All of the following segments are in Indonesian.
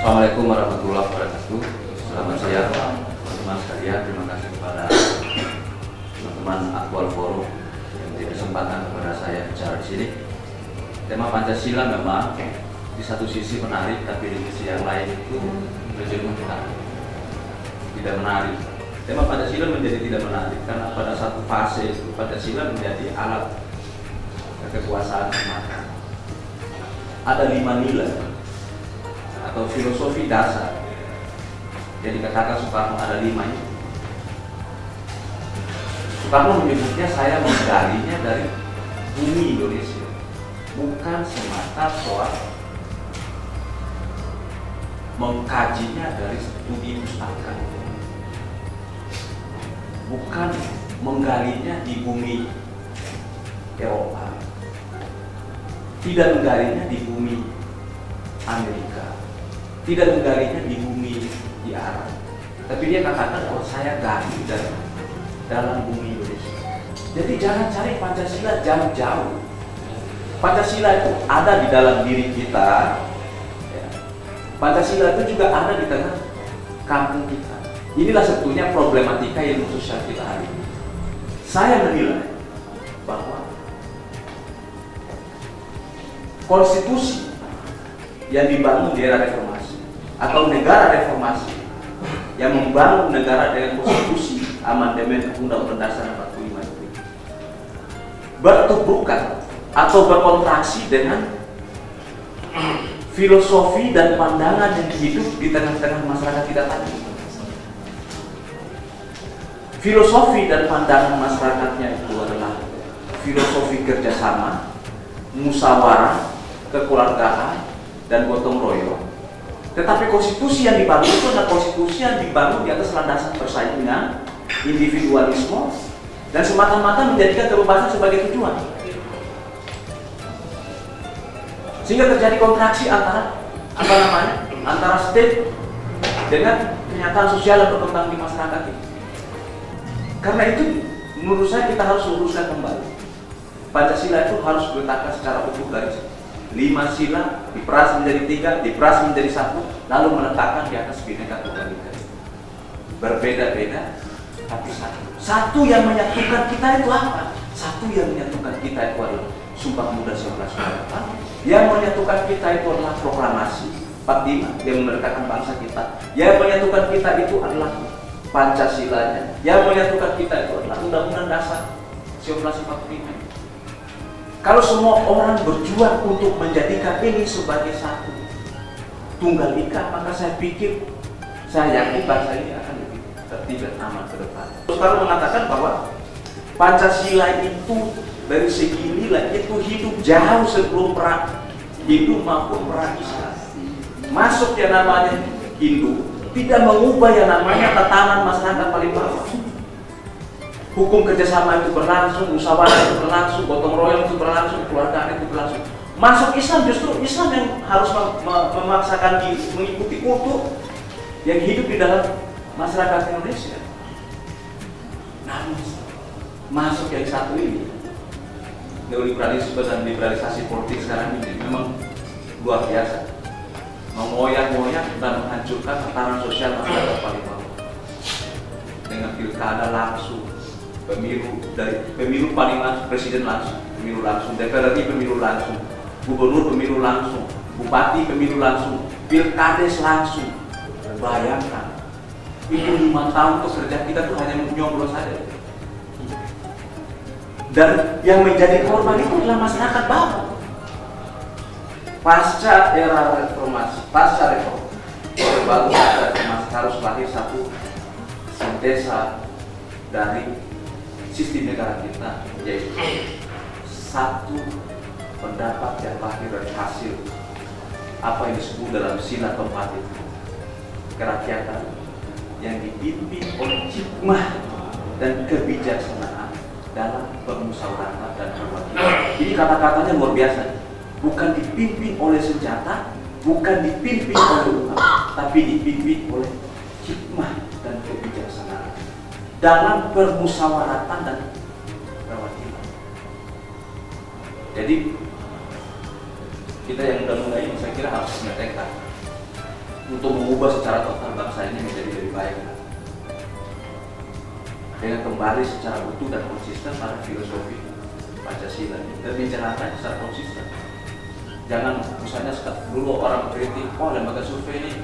Assalamualaikum warahmatullahi wabarakatuh. Selamat siang teman-teman sekalian. Terima kasih kepada teman-teman Aktual Forum yang memberi kesempatan kepada saya bicara di sini. Tema Pancasila memang di satu sisi menarik, tapi di sisi yang lain itu menjenuhkan, tidak menarik. Tema Pancasila menjadi tidak menarik karena pada satu fase itu Pancasila menjadi alat kekuasaan semata. Ada 5 nilai atau filosofi dasar yang dikatakan Soekarno, ada 5 ini. Soekarno menyebutnya saya menggalinya dari bumi Indonesia, bukan semata soal mengkajinya dari studi pustaka, bukan menggalinya di bumi Eropa, tidak menggalinya di bumi Amerika, tidak menggalinya di bumi di Arab, tapi dia katakan bahwa saya gali dari dalam bumi Indonesia. Jadi jangan cari Pancasila jauh-jauh. Pancasila itu ada di dalam diri kita. Pancasila itu juga ada di tengah kampung kita. Inilah sebetulnya problematika ilmu sosial kita hari ini. Saya menilai bahwa konstitusi yang dibangun di era reformasi atau negara reformasi yang membangun negara dengan konstitusi amandemen Undang-Undang Dasar 45 itu bertubuhkan atau berkontraksi dengan filosofi dan pandangan yang hidup di tengah-tengah masyarakat kita tadi. Filosofi dan pandangan masyarakatnya itu adalah filosofi kerjasama, musyawarah, kekeluargaan, dan gotong royong. Tetapi konstitusi yang dibangun itu adalah konstitusi yang dibangun di atas landasan persaingan, individualisme, dan semata-mata menjadikan kebebasan sebagai tujuan. Sehingga terjadi kontraksi antara antara state dengan kenyataan sosial yang berkembang di masyarakat ini. Karena itu menurut saya kita harus luruskan kembali. Pancasila itu harus diletakkan secara utuh dari 5 sila, diperas menjadi 3, diperas menjadi 1, lalu meletakkan di atas Bhinneka Tunggal Ika. Berbeda-beda, tapi satu. Satu yang menyatukan kita itu apa? Satu yang menyatukan kita itu adalah Sumpah Pemuda 1945. Yang menyatukan kita itu adalah Proklamasi 45 yang memerdekakan bangsa kita. Yang menyatukan kita itu adalah Pancasilanya. Yang menyatukan kita itu adalah Undang-Undang Dasar 1945. Kalau semua orang berjuang untuk menjadikan ini sebagai satu tunggal ika, maka saya pikir, saya yakin bangsa ini akan lebih tertib dan aman ke depan. Soekarno mengatakan bahwa Pancasila itu dari segi nilai itu hidup jauh sebelum perang Hindu maupun perang Islam. Masuk yang namanya Hindu tidak mengubah yang namanya tatanan masyarakat paling bawah. Hukum kerjasama itu berlangsung, musyawarah itu berlangsung, gotong royong itu berlangsung, keluargaan itu berlangsung. Masuk Islam, justru Islam yang harus memaksakan diri mengikuti kultur yang hidup di dalam masyarakat Indonesia. Namun masuk yang satu ini, neoliberalisme dan liberalisasi politik sekarang ini memang luar biasa, mengoyak-ngoyak dan menghancurkan tatanan sosial masyarakat paling bawah dengan pilkada langsung. Pemilu paling langsung, presiden langsung, pemilu langsung, DPR RI pemilu langsung, gubernur pemilu langsung, bupati pemilu langsung, pilkades langsung. Bayangkan, itu 5 tahun kerja kita tuh hanya nyoblos saja. Dan yang menjadi korban itu adalah masyarakat bawah. Pasca era reformasi, pasca reformasi, baru harus lahir satu sintesa dari sistem negara kita, yaitu satu pendapat yang lahir dari hasil apa yang disebut dalam sila keempat itu, kerakyatan yang dipimpin oleh hikmah dan kebijaksanaan dalam permusyawaratan dan perwakilan. Ini kata-katanya luar biasa, bukan dipimpin oleh senjata, bukan dipimpin oleh uang, tapi dipimpin oleh hikmah dan kebijaksanaan dalam permusyawaratan dan perwakilan. Jadi kita yang muda-muda ini saya kira harus punya tekad untuk mengubah secara total bangsa ini menjadi lebih baik, dengan kembali secara utuh dan konsisten pada filosofi Pancasila dan bicarakan secara konsisten. Jangan misalnya dulu orang kritik, oh lembaga survei ini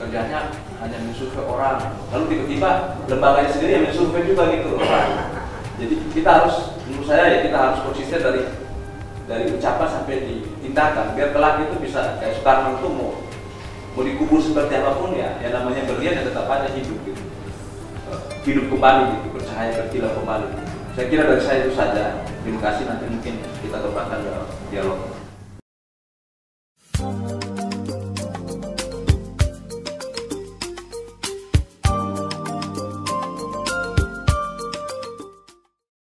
kerjanya hanya mensurvei orang, lalu tiba-tiba lembaganya sendiri yang mensurvei juga gitu orang. Jadi kita harus, menurut saya ya, kita harus konsisten dari ucapan sampai di tindakan, biar kelak itu bisa kayak Soekarno itu mau dikubur seperti apapun ya, yang namanya berlian ya tetap aja hidup gitu, hidup kembali gitu, bercahaya berkilau kembali. Saya kira dari saya itu saja. Terima kasih, nanti mungkin kita kembangkan dialog.